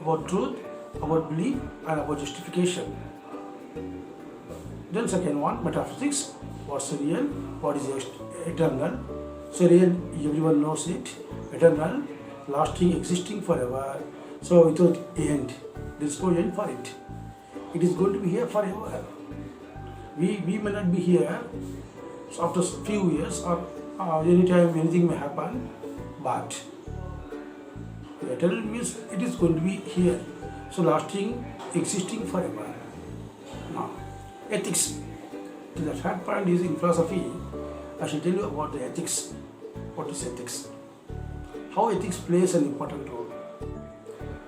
about truth, about belief, and about justification. Then second one, metaphysics. What's real? What is eternal? So real, everyone knows it. Eternal, lasting, existing forever. So without end, there is no end for it. It is going to be here forever. We may not be here so after few years or anytime anything may happen, but eternal means it is going to be here. So lasting, existing forever. Now, ethics. The third point is in philosophy. I shall tell you about the ethics. What is ethics? How ethics plays an important role.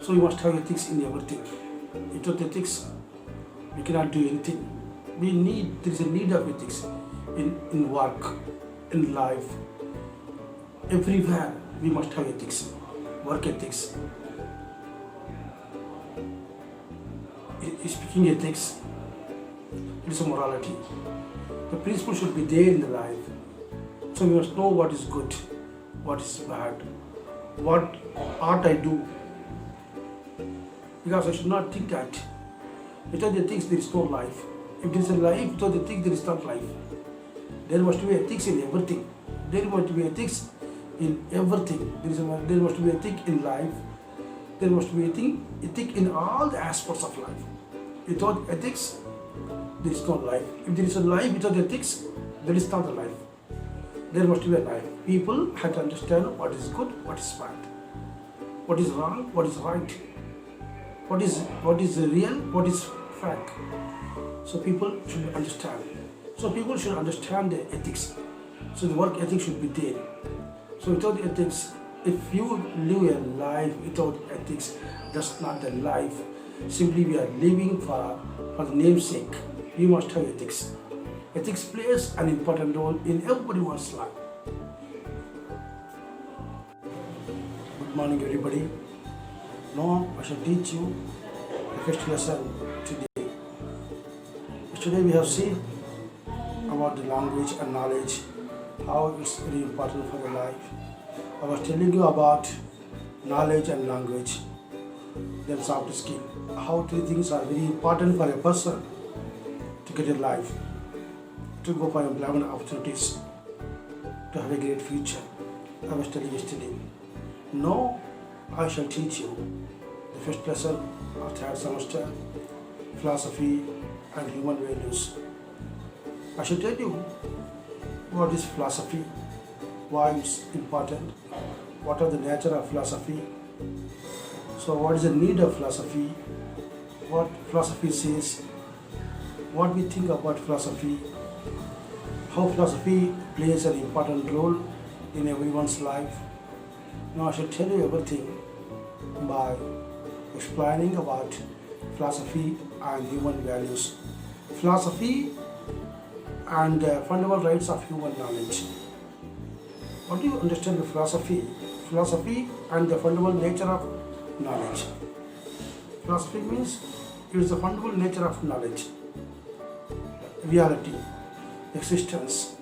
So you must have ethics in everything. Without ethics, we cannot do anything. There is a need of ethics in work, in life. Everywhere we must have ethics. Work ethics. Speaking ethics, it is a morality. The principle should be there in the life. So we must know what is good, what is bad, what ought I do. Because I should not think that without ethics there is no life. If there is a life, without ethics there is not life. There must be ethics in everything. There must be ethics in everything. There must be ethics in life. There must be ethic in all the aspects of life. Without ethics, there is no life. If there is a life without ethics, there is not a life. There must be a life. People have to understand what is good, what is bad, what is wrong, what is right, what is real, what is fact. So people should understand. So people should understand the ethics. So the work ethics should be there. So without ethics, if you live a life without ethics, that's not the life. Simply we are living for the name's sake. We must have ethics. Ethics plays an important role in everyone's life. Good morning, everybody. Now I shall teach you the first lesson today. Today we have seen about the language and knowledge, how it's very important for the life. I was telling you about knowledge and language, then soft skill. How three things are very important for a person to get a life, to go for employment opportunities, to have a great future. I was telling yesterday. Now I shall teach you the first lesson of third semester, philosophy and human values. I shall tell you what is philosophy, why it's important, what are the nature of philosophy, so what is the need of philosophy, what philosophy says, what we think about philosophy, how philosophy plays an important role in everyone's life. Now I shall tell you everything by explaining about philosophy and human values. Philosophy and the fundamental rights of human knowledge. What do you understand the philosophy? Philosophy and the fundamental nature of knowledge. Philosophy means it is the fundamental nature of knowledge, reality, existence,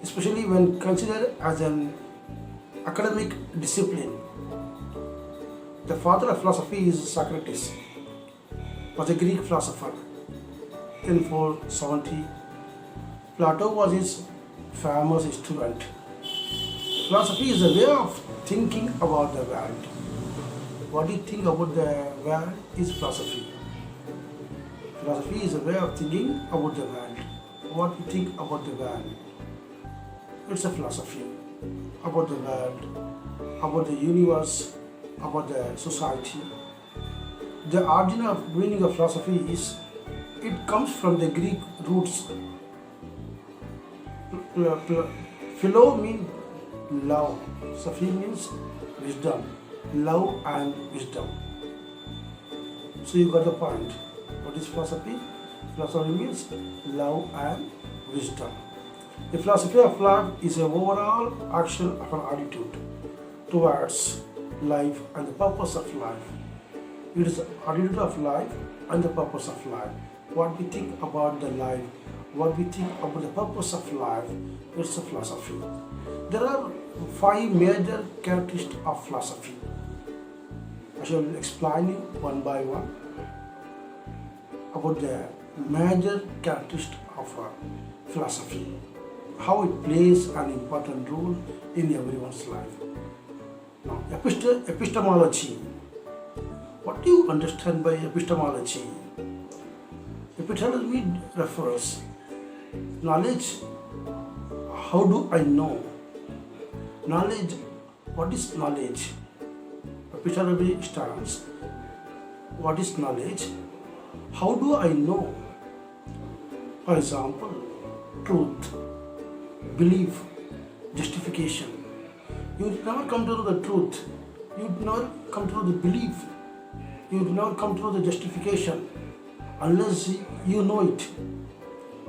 especially when considered as an academic discipline. The father of philosophy is Socrates, was a Greek philosopher. In 470, Plato was his famous student. Philosophy is a way of thinking about the world. What do you think about the world is philosophy. Philosophy is a way of thinking about the world. What you think about the world, it's a philosophy about the world, about the universe, about the society. The origin of meaning of philosophy is, it comes from the Greek roots. Philo means love. Sophy means wisdom. Love and wisdom. So you got the point. What is philosophy? Philosophy means love and wisdom. The philosophy of life is an overall action of an attitude towards life and the purpose of life. It is the attitude of life and the purpose of life. What we think about the life, what we think about the purpose of life, it's a philosophy. There are 5 major characteristics of philosophy. I shall explain you one by one about the major characteristic of philosophy, how it plays an important role in everyone's life. Now, epistemology. What do you understand by epistemology? Epistemology refers knowledge. How do I know? Knowledge. What is knowledge? Epistemology stands. What is knowledge? How do I know? For example, truth, belief, justification. You would never come to know the truth. You would never come to know the belief. You would never come to know the justification unless you know it.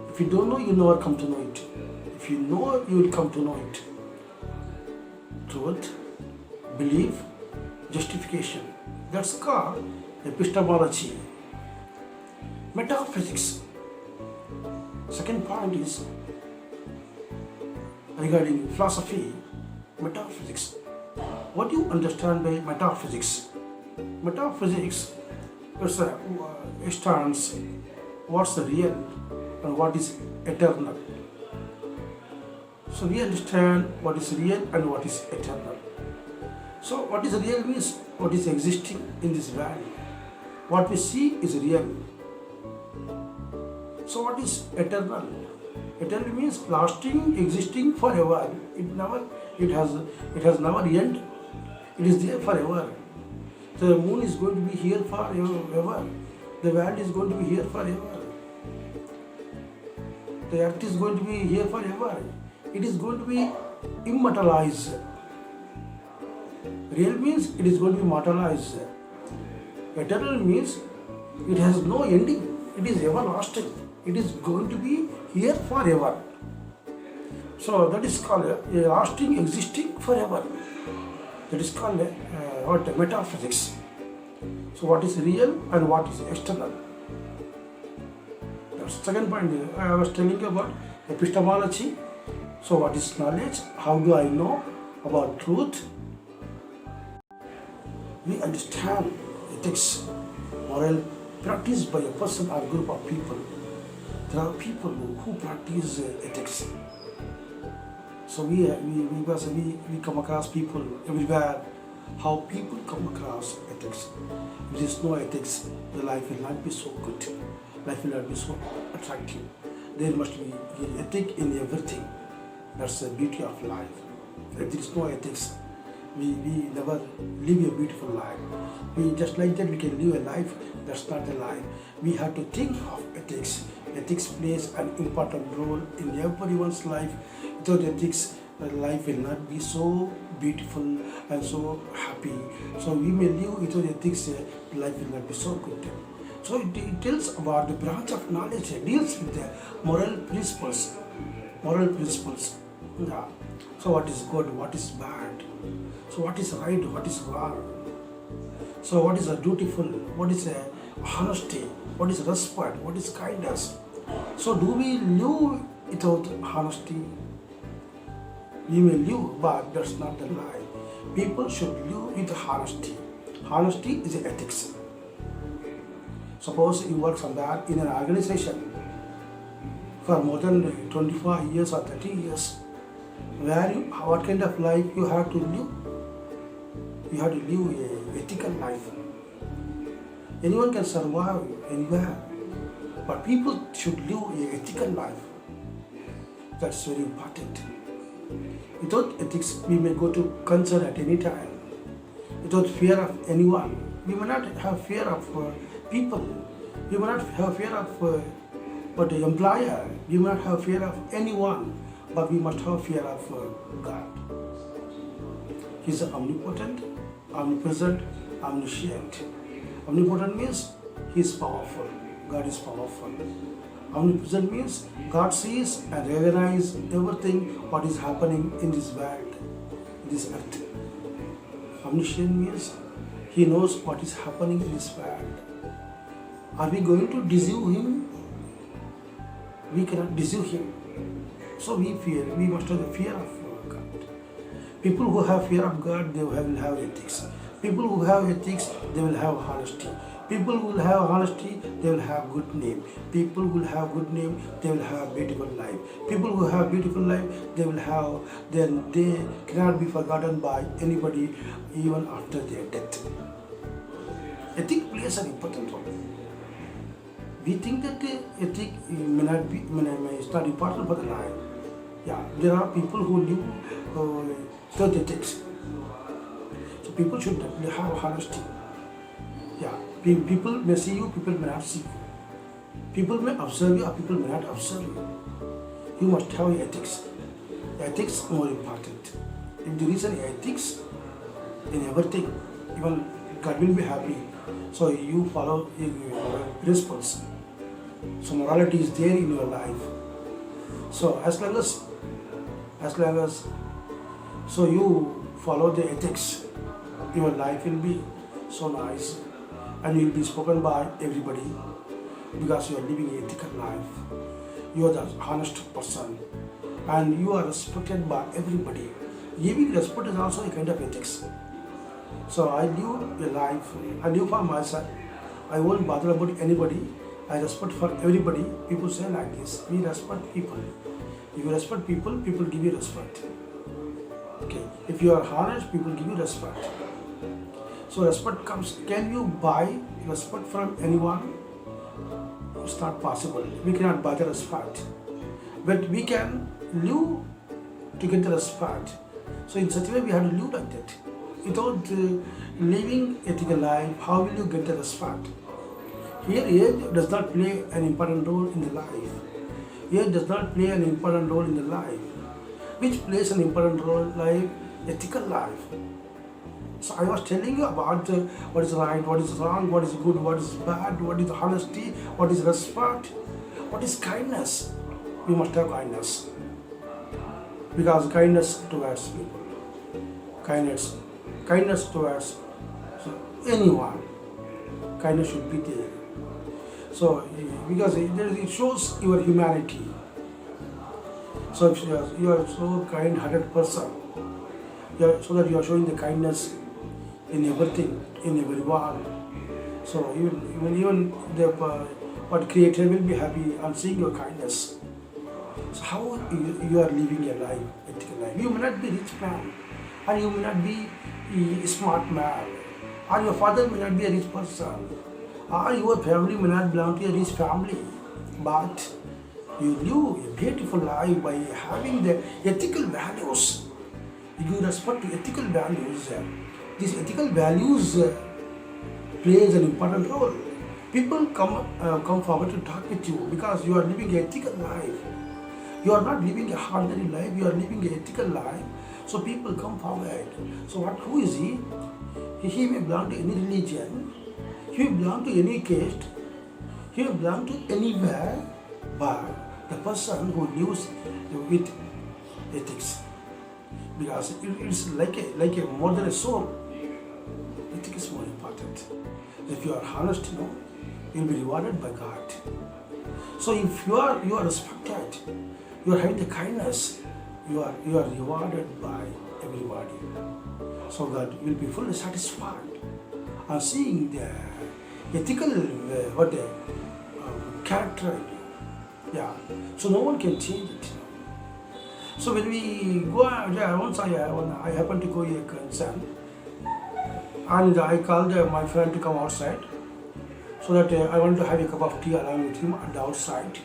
If you don't know, you never come to know it. If you know, you will come to know it. Truth, belief, justification. That's called epistemology. Metaphysics. Second point is regarding philosophy, metaphysics. What do you understand by metaphysics? Metaphysics stands what's the real and what is eternal. So we understand what is real and what is eternal. So what is real means what is existing in this world. What we see is real. So what is eternal? Eternal means lasting, existing forever. It has never end. It is there forever. The moon is going to be here forever. The world is going to be here forever. The earth is going to be here forever. It is going to be immortalized. Real means it is going to be immortalized. Eternal means it has no ending. It is everlasting. It is going to be here forever. So that is called a lasting, existing forever. That is called metaphysics. So what is real and what is external? The second point I was telling you about epistemology. So what is knowledge? How do I know about truth? We understand ethics, moral practiced by a person or group of people. There are people who practice ethics. So we come across people everywhere. How people come across ethics. If there is no ethics, the life will not be so good. Life will not be so attractive. There must be ethic in everything. That's the beauty of life. If there is no ethics, we never live a beautiful life. We just like that we can live a life. That's not a life. We have to think of ethics. Ethics plays an important role in everyone's life. Without ethics, life will not be so beautiful and so happy. So we may live without ethics, life will not be so good. So it tells about the branch of knowledge. It deals with the moral principles. Moral principles. Yeah. So what is good, what is bad? So what is right, what is wrong? So what is dutiful, what is honesty, what is respect, what is kindness? So do we live without honesty? We may live, but that's not the lie. People should live with honesty. Honesty is ethics. Suppose you work somewhere in an organization for more than 25 years or 30 years. What kind of life you have to live? You have to live an ethical life. Anyone can survive anywhere, but people should live an ethical life. That's very important. Without ethics, we may go to concert at any time. Without fear of anyone, we may not have fear of people. We may not have fear of the employer. We may not have fear of anyone, but we must have fear of God. He is omnipotent, omnipresent, omniscient. Omnipotent means He is powerful. God is powerful. Omnipresent means God sees and recognizes everything what is happening in this world, in this earth. Omniscient means He knows what is happening in this world. Are we going to deceive Him? We cannot deceive Him. So we must have the fear of God. People who have fear of God, they will have ethics. People who have ethics, they will have honesty. People who will have honesty, they will have good name. People who will have good name, they will have beautiful life. People who have beautiful life, they will have, then they cannot be forgotten by anybody even after their death. Ethic plays an important role. We think that ethic is not important for the life. Yeah, there are people who live without ethics. So people should have honesty. Yeah, people may see you, people may not see you. People may observe you, or people may not observe you. You must have ethics. Ethics is more important. If there is an ethics in everything, even God will be happy. So you follow your principles. So morality is there in your life. So as long as so you follow the ethics, your life will be so nice, and you will be spoken by everybody because you are living an ethical life. You are the honest person, and you are respected by everybody. Giving respect is also a kind of ethics. So I live a life. I live for myself. I won't bother about anybody. I respect for everybody. People say like this: we respect people. If you respect people, people give you respect. Okay. If you are honest, people give you respect. So respect comes. Can you buy respect from anyone? It's not possible. We cannot buy the respect, but we can live to get the respect. So in such a way, we have to live like that. Without living ethical life, how will you get the respect? Here, age does not play an important role in the life. Age does not play an important role in the life. Which plays an important role in life? Ethical life. So I was telling you about what is right, what is wrong, what is good, what is bad, what is honesty, what is respect, what is kindness. You must have kindness. Because kindness towards people. Kindness towards anyone. Kindness should be there. So, because it shows your humanity. So, if you are so kind-hearted person, so that you are showing the kindness in everything, in everyone. So, even the what Creator will be happy on seeing your kindness. So, how you are living your life, ethical life? You may not be rich man, and you may not be a smart man, or your father may not be a rich person, or your family may not belong to a rich family, but you live a beautiful life by having the ethical values. You give respect to ethical values. These ethical values plays an important role. People come forward to talk with you because you are living an ethical life. You are not living a ordinary life. You are living an ethical life. So people come forward. So who is he? He may belong to any religion. He may belong to any caste. He may belong to anywhere. But the person who lives with ethics, because it's like a more than a soul. Ethics is more important. If you are honest, you will be rewarded by God. So if you are respected, you are having the kindness, you are rewarded by everybody. So God will be fully satisfied on seeing the ethical character in you. Yeah. So no one can change it. So when we go out, once I happened to go to a concern, and I called my friend to come outside, so that I wanted to have a cup of tea along with him at the outside.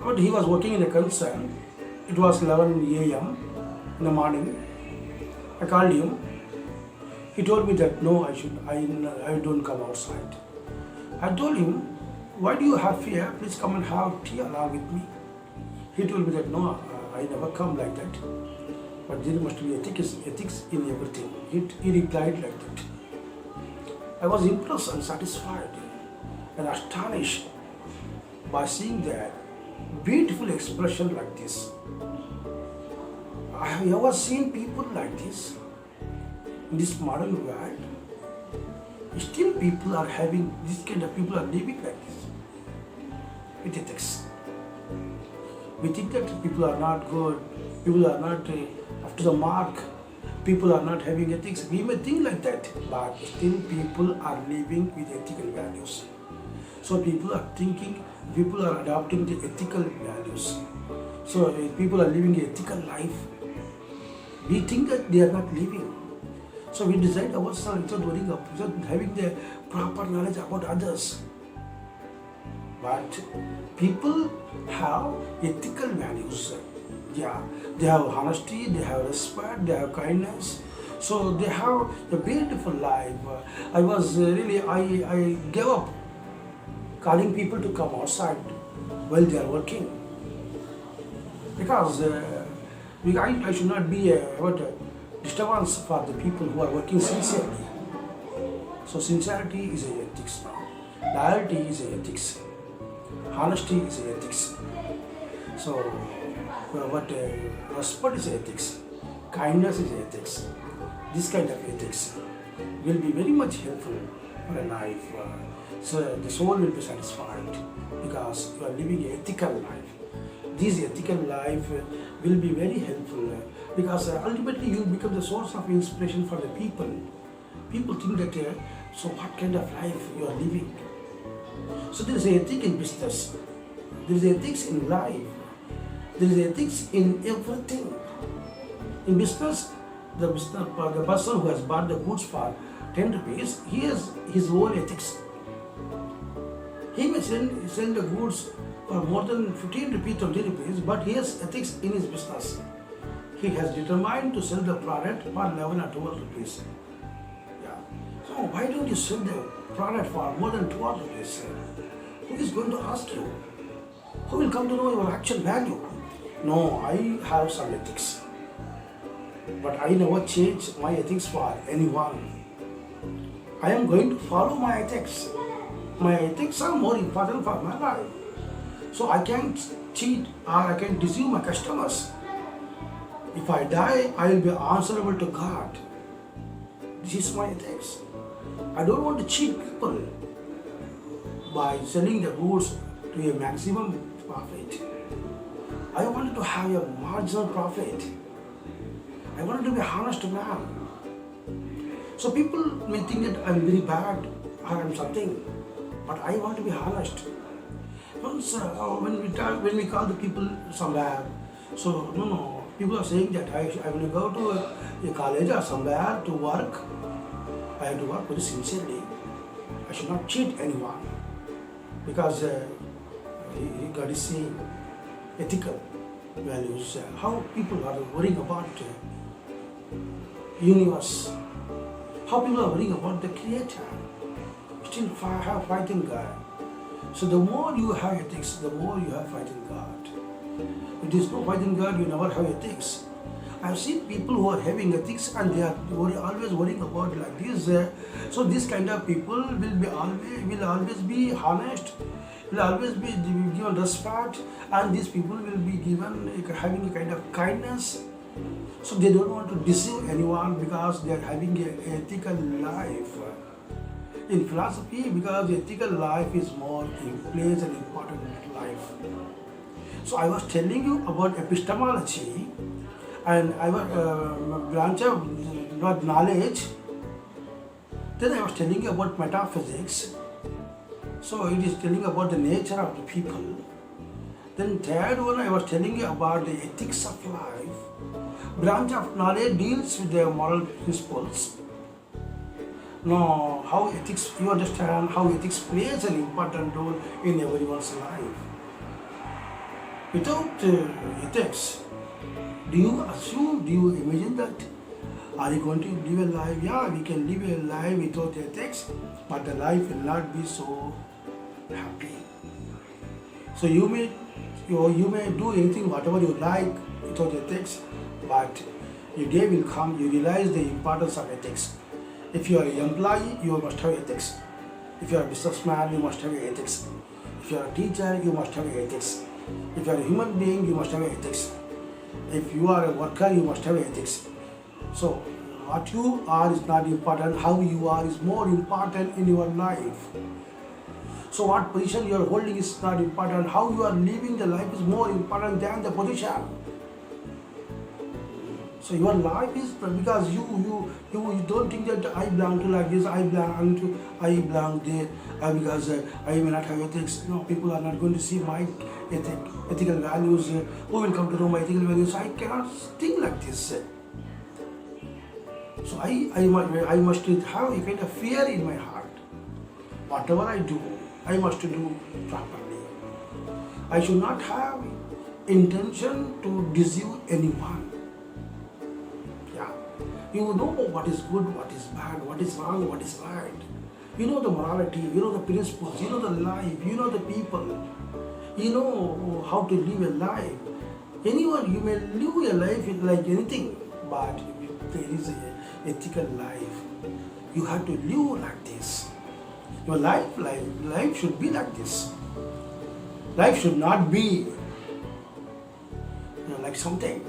But he was working in a concern. It was 11 a.m. in the morning. I called him. He told me that no, I don't come outside. I told him, why do you have fear? Please come and have tea along with me. He told me that no, I never come like that. But there must be ethics in everything. He replied like that. I was impressed and satisfied and astonished by seeing that beautiful expression like this. I have never seen people like this in this modern world. Still people are having, this kind of people are living like this with ethics. We think that people are not good, people are not up to the mark, people are not having ethics. We may think like that, but still people are living with ethical values. So people are thinking, people are adopting the ethical values. So people are living an ethical life. We think that they are not living. So we decide ourselves without worrying, without having the proper knowledge about others. But people have ethical values. Yeah, they have honesty, they have respect, they have kindness. So they have a beautiful life. I gave up calling people to come outside while they are working, because I should not be a disturbance for the people who are working sincerely. So sincerity is a ethics now. Loyalty is a ethics. Honesty is a ethics. So respect is ethics. Kindness is ethics. This kind of ethics will be very much helpful for a life. So the soul will be satisfied because you are living an ethical life. This ethical life will be very helpful because ultimately you become the source of inspiration for the people. People think that, so what kind of life you are living? So there is ethics in business, there is ethics in life, there is ethics in everything. In business, the person who has bought the goods for 10 rupees, he has his own ethics. He may sell the goods for more than 15 rupees, 20 rupees, but he has ethics in his business. He has determined to sell the product for 11 or 12 rupees. Yeah. So why don't you sell the product for more than 12 rupees? Who is going to ask you? Who will come to know your actual value? No, I have some ethics. But I never change my ethics for anyone. I am going to follow my ethics. My ethics are more important for my life. So I can't cheat or I can't deceive my customers. If I die, I will be answerable to God. This is my ethics. I don't want to cheat people by selling the goods to a maximum profit. I wanted to have a marginal profit. I wanted to be an honest man. So people may think that I'm very bad or I'm something, but I want to be honest. Once when we call the people somewhere, so no, people are saying that I will go to a college or somewhere to work. I have to work very sincerely. I should not cheat anyone because God is saying ethical values. How people are worrying about universe. How people are worrying about the Creator. Still have faith in God. So the more you have ethics, the more you have faith in God. If there is no faith in God, you never have ethics. I have seen people who are having ethics and they are always worrying about like this. So this kind of people will always be honest, will always be given respect, and these people will be given having a kind of kindness. So they don't want to deceive anyone because they are having an ethical life. In philosophy, because ethical life is plays an important life. So I was telling you about epistemology, and I was branch of knowledge. Then I was telling you about metaphysics. So it is telling about the nature of the people. Then third one, I was telling you about the ethics of life. Branch of knowledge deals with the moral principles. Now, how ethics, you understand how ethics plays an important role in everyone's life. Without ethics, do you imagine that? Are you going to live a life? Yeah, we can live a life without ethics, but the life will not be so happy. So you may do anything, whatever you like without ethics, but a day will come, you realize the importance of ethics. If you are an employee, you must have ethics. If you are a businessman, you must have ethics. If you are a teacher, you must have ethics. If you are a human being, you must have ethics. If you are a worker, you must have ethics. So what you are is not important, how you are is more important in your life. So what position you are holding is not important, how you are living the life is more important than the position. So your life is because you don't think that I belong to like this, I belong there, because I may not have ethics. No, people are not going to see my ethical values. Who will come to know my ethical values? I cannot think like this. So I must have a kind of fear in my heart. Whatever I do, I must do properly. I should not have intention to deceive anyone. Yeah, you know what is good, what is bad, what is wrong, what is right. You know the morality, you know the principles, you know the life, you know the people, you know how to live a life. Anyone, you may live a life like anything, but if there is a ethical life, you have to live like this. Your life should be like this. Life should not be like something.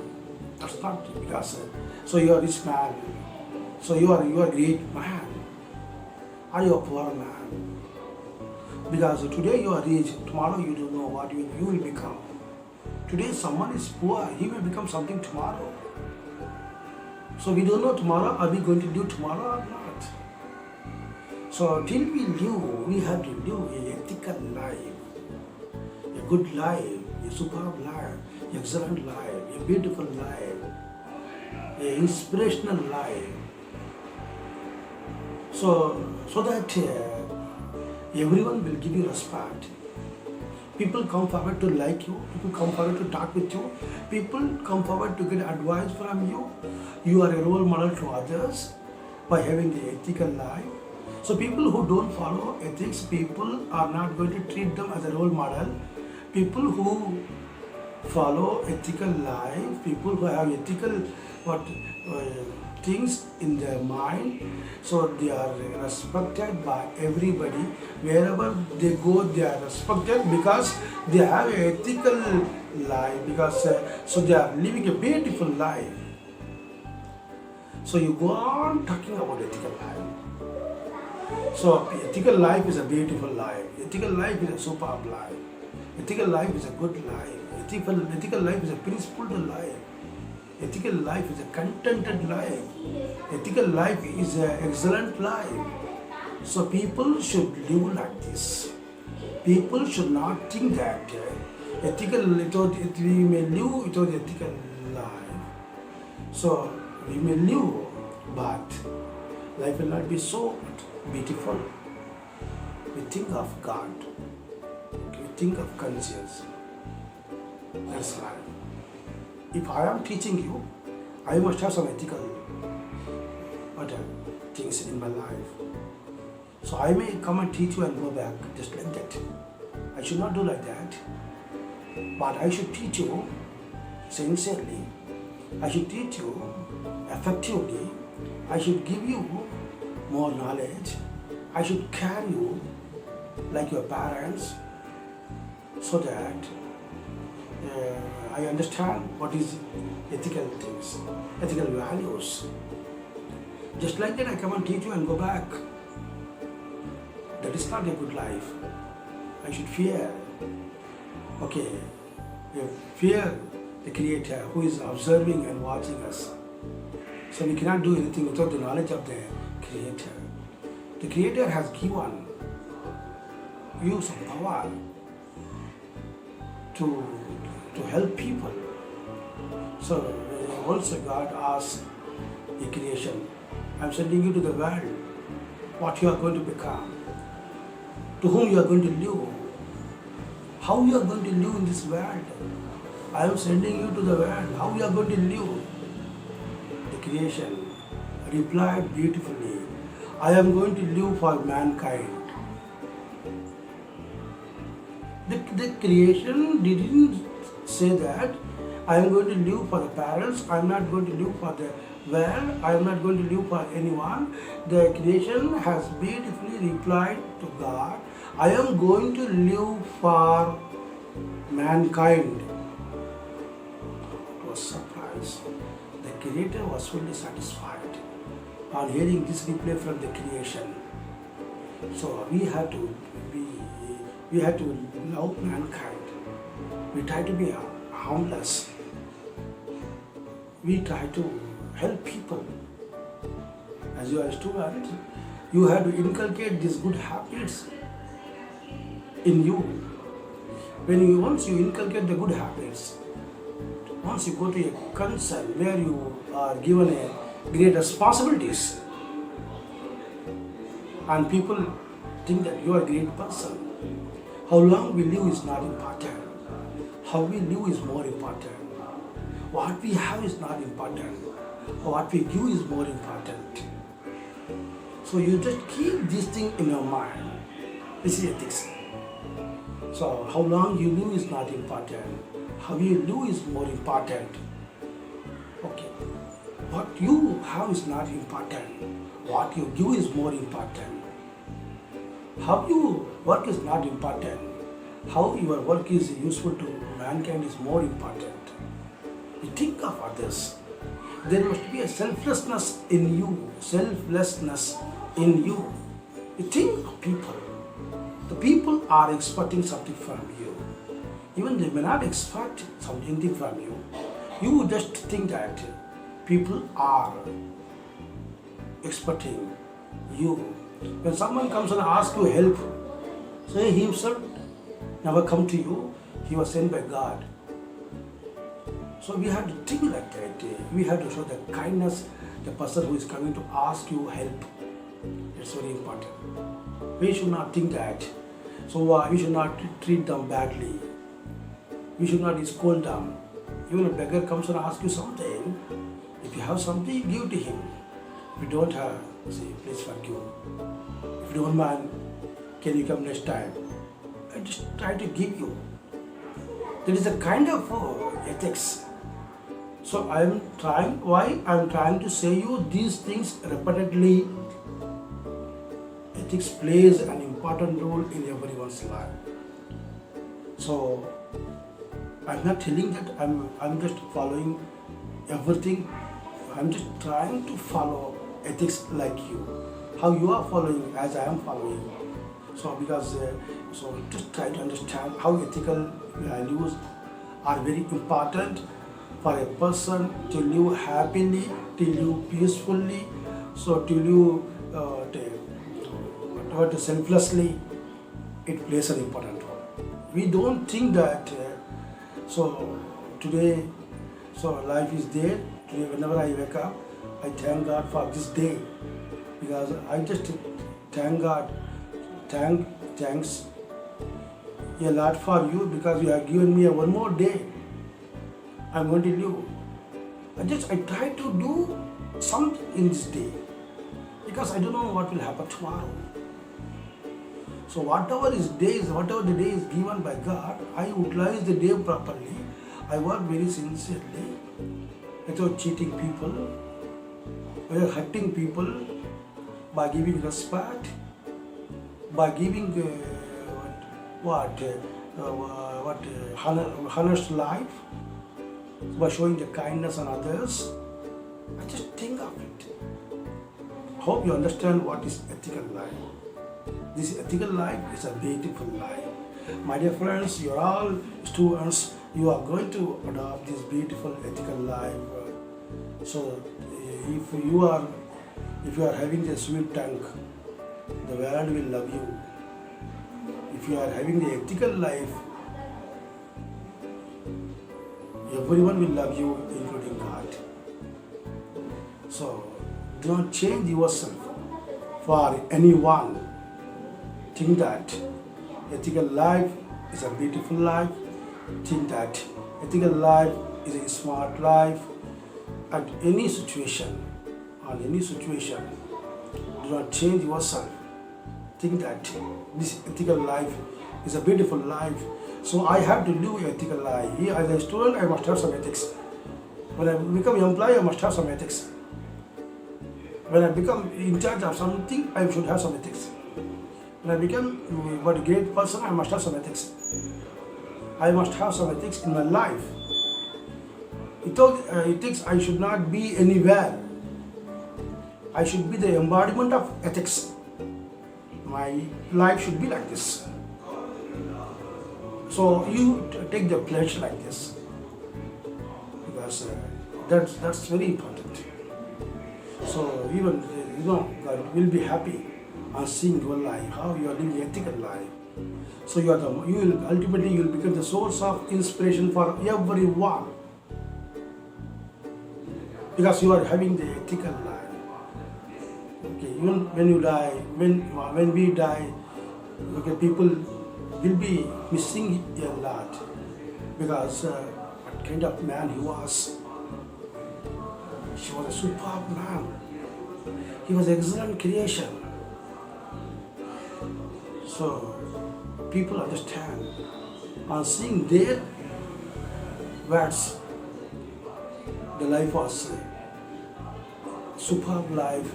That's not because so you are rich man, so you are a great man, or you are poor man. Because today you are rich, tomorrow you don't know what you will become. Today someone is poor, he may become something tomorrow. So we don't know tomorrow, are we going to do tomorrow or not? So till we live, we have to live an ethical life, a good life, a superb life, excellent life, a beautiful life, an inspirational life. So that everyone will give you respect. People come forward to like you, people come forward to talk with you, people come forward to get advice from you. You are a role model to others by having the ethical life. So people who don't follow ethics, people are not going to treat them as a role model. People who follow ethical life, people who have ethical things in their mind, so they are respected by everybody. Wherever they go, they are respected because they have an ethical life, because so they are living a beautiful life. So you go on talking about ethical life. So ethical life is a beautiful life. Ethical life is a superb life. Ethical life is a good life. Ethical life is a principled life. Ethical life is a contented life. Ethical life is an excellent life. So people should live like this. People should not think that we may live without ethical life. So we may live, but life will not be so beautiful. We think of God. We think of conscience. That's life. If I am teaching you, I must have some ethical things in my life. So I may come and teach you and go back just like that. I should not do like that. But I should teach you sincerely. I should teach you effectively. I should give you more knowledge. I should care you like your parents, so that I understand what is ethical things, ethical values. Just like that, I come and teach you and go back. That is not a good life. I should fear. Okay, we fear the Creator who is observing and watching us. So we cannot do anything without the knowledge of the Creator. The Creator has given you some power to help people. So also God asks the creation, I'm sending you to the world, what you are going to become, to whom you are going to live, how you are going to live in this world. I am sending you to the world, how you are going to live. The creation replied beautifully, I am going to live for mankind. The creation didn't say that I am going to live for the parents, I am not going to live for the world, I am not going to live for anyone. The creation has beautifully replied to God, I am going to live for mankind. It was surprised. The Creator was fully satisfied on hearing this reply from the creation. So we have to love mankind. We try to be harmless. we try to help people. As you are a student, you have to inculcate these good habits in you. Once you inculcate the good habits, once you go to a concern where you are given a great responsibilities, and people think that you are a great person, how long we live is not important. How we live is more important. What we have is not important. What we give is more important. So you just keep this thing in your mind. This is ethics. So how long you live is not important. How you live is more important. Okay. What you have is not important. What you give is more important. How you work is not important. How your work is useful to mankind is more important. You think of others. There must be a selflessness in you. Selflessness in you. You think of people. The people are expecting something from you. Even they may not expect something from you. You just think that people are expecting you. When someone comes and asks you help, say he himself never come to you, he was sent by God. So we have to think like that. We have to show the kindness, the person who is coming to ask you help. It's very important. We should not think that. So we should not treat them badly. We should not scold them. Even a beggar comes and asks you something, if you have something, give to him. If you don't have, say, please forgive. If you don't mind, can you come next time? I just try to give you. That is a kind of ethics. So why I am trying to say you these things repeatedly. Ethics plays an important role in everyone's life. So I'm not telling that I'm just following everything. I'm just trying to follow ethics like you. How you are following as I am following. So so just try to understand how ethical values are very important for a person to live happily, to live peacefully, so to live selflessly. It plays an important role. We don't think that today life is there. Today whenever I wake up, I thank God for this day, because I just thank God. Thanks a lot for you, because you have given me one more day. I'm going to live. I try to do something in this day, because I don't know what will happen tomorrow. So whatever the day is given by God, I utilize the day properly. I work very sincerely, without cheating people, without hurting people, by giving respect, by giving honest life, by showing the kindness on others. I just think of it. Hope you understand what is ethical life. This ethical life is a beautiful life. My dear friends, you are all students. You are going to adopt this beautiful ethical life. So, if you are having a sweet tongue, the world will love you. If you are having the ethical life, everyone will love you, including God. So, do not change yourself for anyone. Think that ethical life is a beautiful life. Think that ethical life is a smart life. At any situation, do not change yourself. Think that this ethical life is a beautiful life. So I have to live an ethical life. Here, as a student, I must have some ethics. When I become an employee, I must have some ethics. When I become in charge of something, I should have some ethics. When I become a great person, I must have some ethics. I must have some ethics in my life. Without ethics, I should not be anywhere. I should be the embodiment of ethics. My life should be like this. So you take the pledge like this, because that's very important. So even God will be happy on seeing your life, how you are living ethical life. So you will ultimately you will become the source of inspiration for everyone because you are having the ethical life. Okay, even when you die, when we die, okay, people will be missing a lot because what kind of man he was. He was a superb man. He was excellent creation. So people understand on seeing their words, the life was superb life.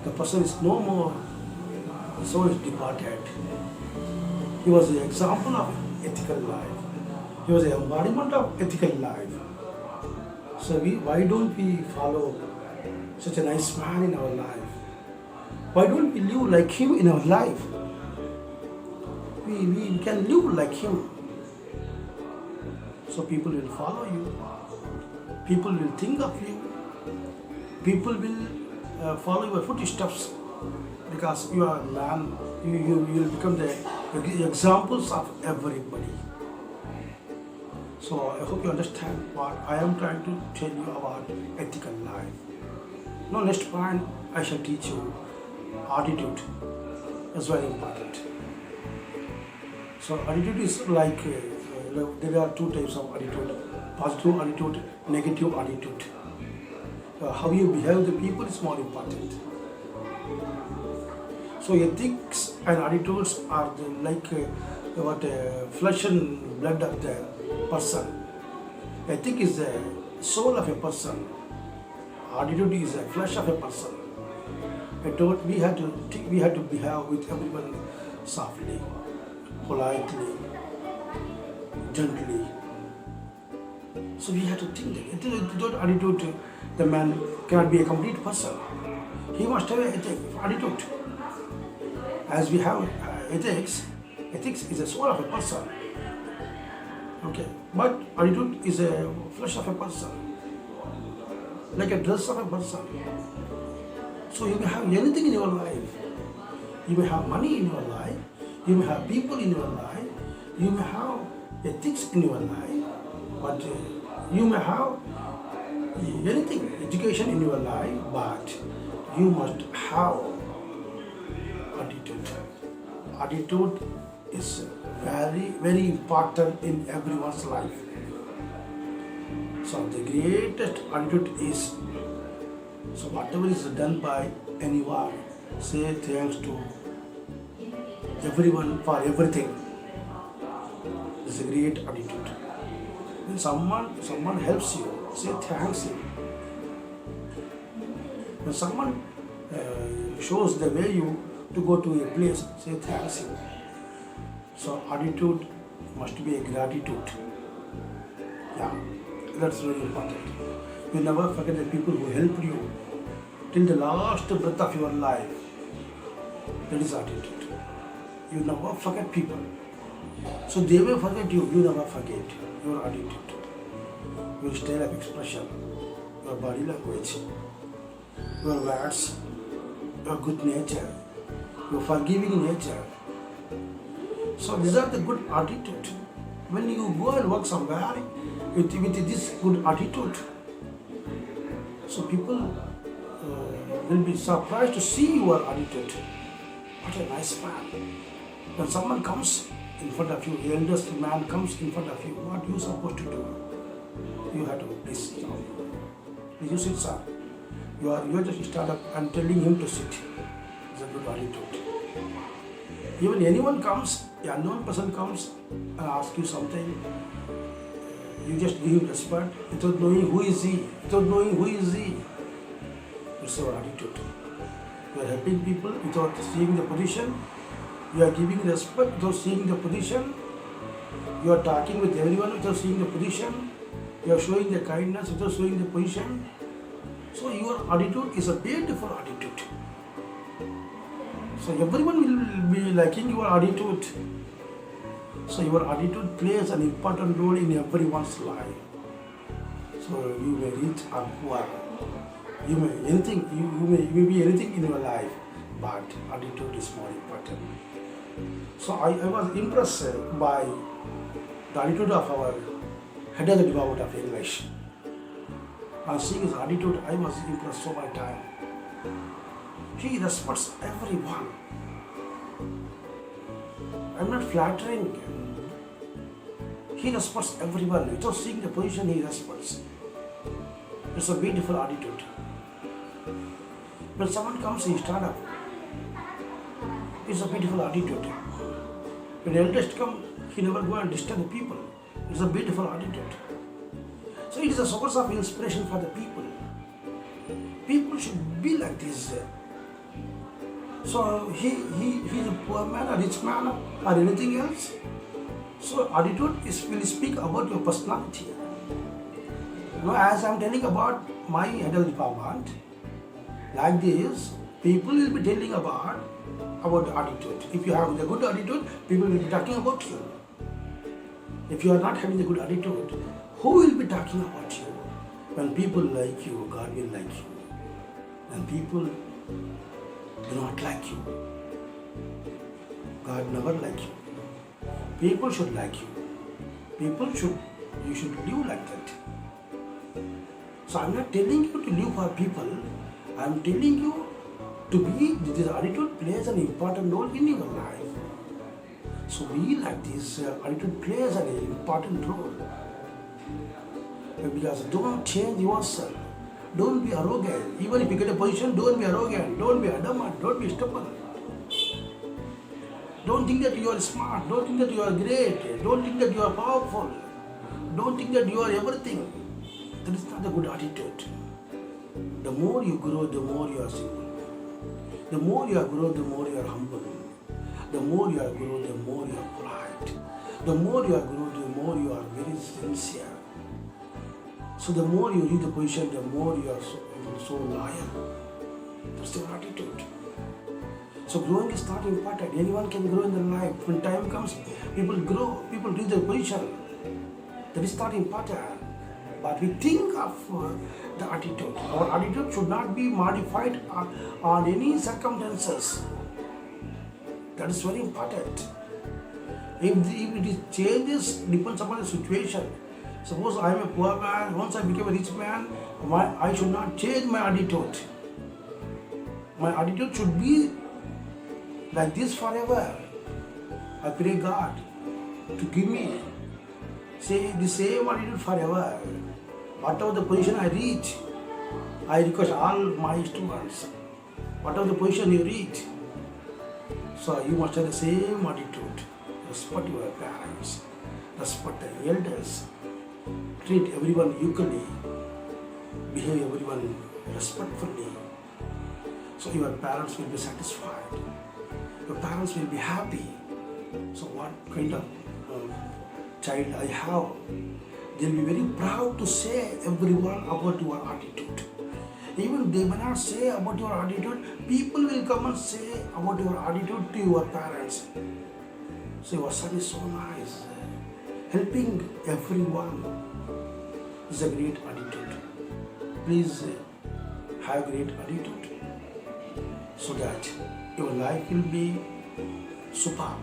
The person is no more, the soul is departed. He was the example of ethical life. He was the embodiment of ethical life. So why don't we follow such a nice man in our life? Why don't we live like him in our life? We can live like him. So people will follow you. People will think of you. People will follow your footsteps because you are a man. You will become the examples of everybody. So I hope you understand what I am trying to tell you about ethical life. Now next point I shall teach you attitude. It's very important. So attitude is like there are two types of attitude: positive attitude, negative attitude. How you behave with the people is more important. So ethics and attitudes are flesh and blood of the person. Ethic is the soul of a person. Attitude is the flesh of a person. We had to behave with everyone softly, politely, gently. So we have to think that without attitude, the man cannot be a complete person. He must have an attitude. As we have ethics is a soul of a person. Okay, but attitude is a flesh of a person, like a dress of a person. So you may have anything in your life. You may have money in your life. You may have people in your life. You may have ethics in your life. But you may have anything, education in your life. But you must have attitude. Attitude is very, very important in everyone's life. So the greatest attitude is, so whatever is done by anyone, say thanks to everyone for everything. This is a great attitude. When someone helps you, say thanks him. When someone shows the way you to go to a place, say thanks him. So attitude must be a gratitude. Yeah, that's very important. You never forget the people who helped you till the last breath of your life. That is attitude. You never forget people. So they will forget you. You never forget your attitude, your style of expression, your body language, your words, your good nature, your forgiving nature. So these are the good attitude. When you go and work somewhere with this good attitude, so people will be surprised to see your attitude. What a nice man. When someone comes in front of you, the eldest man comes in front of you, what are you supposed to do? You have to please sit down. Please you sit, sir. You are just stand up and telling him to sit. It's a good attitude. Even anyone comes, an unknown person comes and asks you something, you just give him respect without knowing who is he. It's your attitude. You are helping people without seeing the position. You are giving respect without seeing the position. You are talking with everyone without seeing the position. You are showing the kindness without showing the position. So your attitude is a beautiful attitude. So everyone will be liking your attitude. So your attitude plays an important role in everyone's life. So you may rich or poor. You may be anything in your life, but attitude is more important. So I was impressed by the attitude of our head of the department of English. And seeing his attitude, I was impressed so much time. He respects everyone. I'm not flattering him. He respects everyone. Without seeing the position, he respects. It's a beautiful attitude. When someone comes, he stand up. It's a beautiful attitude. When the eldest come, he never go and disturb the people. It's a beautiful attitude. So it is a source of inspiration for the people. People should be like this. So he's a poor man, a rich man, or anything else. So attitude will speak about your personality. Now, as I'm telling about my adult department, like this, people will be telling about the attitude. If you have the good attitude, people will be talking about you. If you are not having the good attitude, who will be talking about you? When people like you, God will like you. When people do not like you, God never like you. People should like you. You should live like that. So I'm not telling you to live for people. I'm telling you to be, this attitude plays an important role in your life. So we like this, attitude plays an important role. Because don't change yourself. Don't be arrogant. Even if you get a position, don't be arrogant. Don't be adamant. Don't be stubborn. Don't think that you are smart. Don't think that you are great. Don't think that you are powerful. Don't think that you are everything. That is not a good attitude. The more you grow, the more you are simple. The more you grow, the more you are humble. The more you grow, the more you are polite. The more you grow, the more you are very sincere. So the more you reach the position, the more you are so loyal. That's your attitude. So growing is not important. Anyone can grow in their life. When time comes, people grow, people reach their position. That is not important. But we think of the attitude. Our attitude should not be modified on any circumstances. That is very important. If it is changes, depends upon the situation. Suppose I am a poor man, once I become a rich man, I should not change my attitude. My attitude should be like this forever. I pray God to give me the same attitude forever. Whatever the position I reach, I request all my students, whatever the position you reach, so you must have the same attitude. Respect your parents, respect the elders, treat everyone equally, behave everyone respectfully. So your parents will be satisfied, your parents will be happy. So what kind of child I have? They'll be very proud to say everyone about your attitude. Even they may not say about your attitude, people will come and say about your attitude to your parents. So your son is so nice, helping everyone is a great attitude. Please have great attitude so that your life will be superb.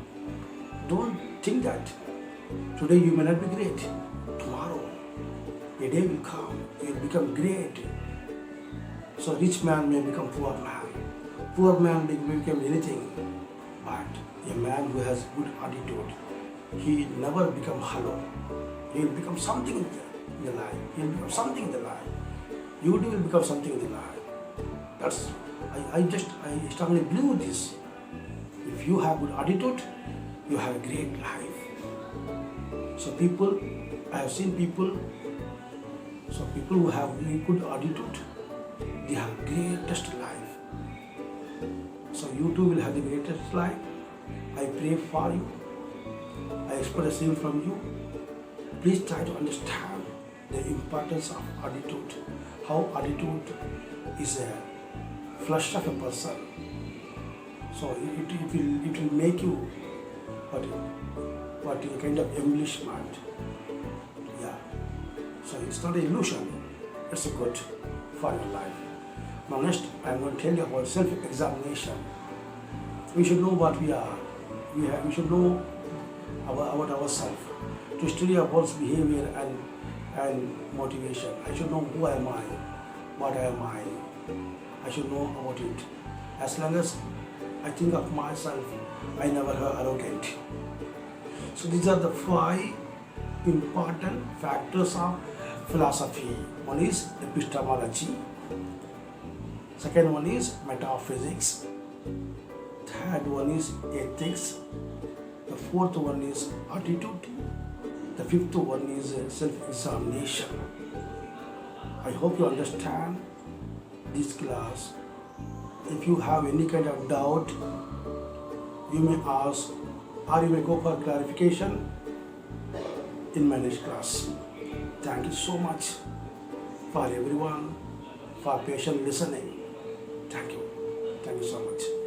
Don't think that today you may not be great. Tomorrow, a day will come, you will become great. So rich man may become poor man. Poor man may become anything. But a man who has good attitude, he never become hollow. He will become something in the life. He will become something in the life. You too will become something in the life. I strongly believe this. If you have good attitude, you have a great life. So I have seen people who have really good attitude, they have greatest life. So you too will have the greatest life. I pray for you. I expect the same from you. Please try to understand the importance of attitude. How attitude is a flush of a person. So it will make you what a kind of embellishment. Yeah. So it's not an illusion. It's good for your life. Now next, I'm going to tell you about self-examination. We should know what we are. We should know about ourselves. To study one's behavior and motivation. I should know who am I, what am I. I should know about it. As long as I think of myself, I never have arrogant. So these are the 5 important factors of philosophy. One is epistemology. Second one is metaphysics. Third one is ethics. The fourth one is attitude. The fifth one is self-examination. I hope you understand this class. If you have any kind of doubt, you may ask or you may go for clarification in my next class. Thank you so much for everyone for patient listening. Thank you. Thank you so much.